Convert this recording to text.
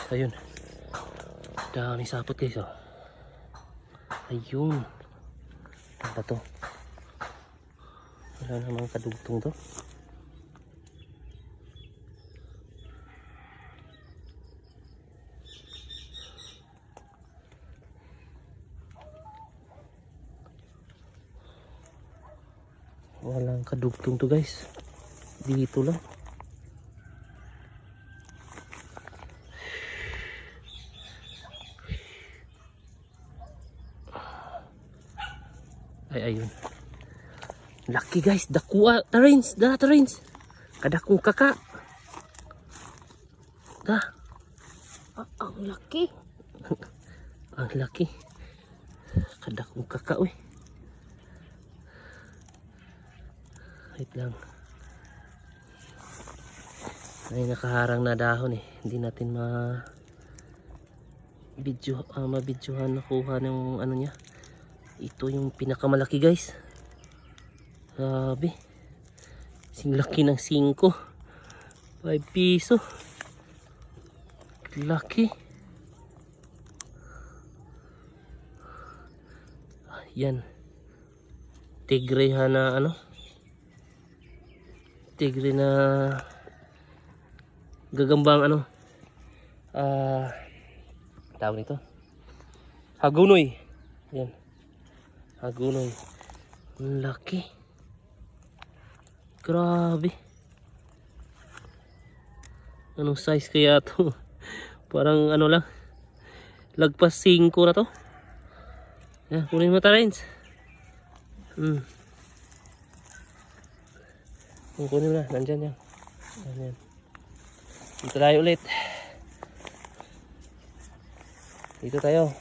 Ayun. Dami sapot guys oh. Ayun. Ano ba to? Wala namang kadugtong to. Walang kadugtong to guys. Dito lang. Ay, ayun. Laki guys. Dakua. Tarins. Da, tarins. Kadakong kaka. Da. Ang laki. Ang laki. Kadakong kaka uy. Wait lang. Ay nakaharang na dahon eh. Hindi natin mabidyohan nakuha ng ano niya. Ito yung pinakamalaki guys. Grabe. Sing laki ng 5. 5 piso. Laki. Yan. Tigre na ano. Tigre na gagambang ano. Tawag nito. Hagunoy. Yan. Hagunoy. Ang laki. Grabe. Anong size kaya to? Parang ano lang. Lagpas 5 na to. Yan, kunin mo Tarins. Kunin mo na. Nandyan yan. Nandyan. Dito tayo ulit. Dito tayo.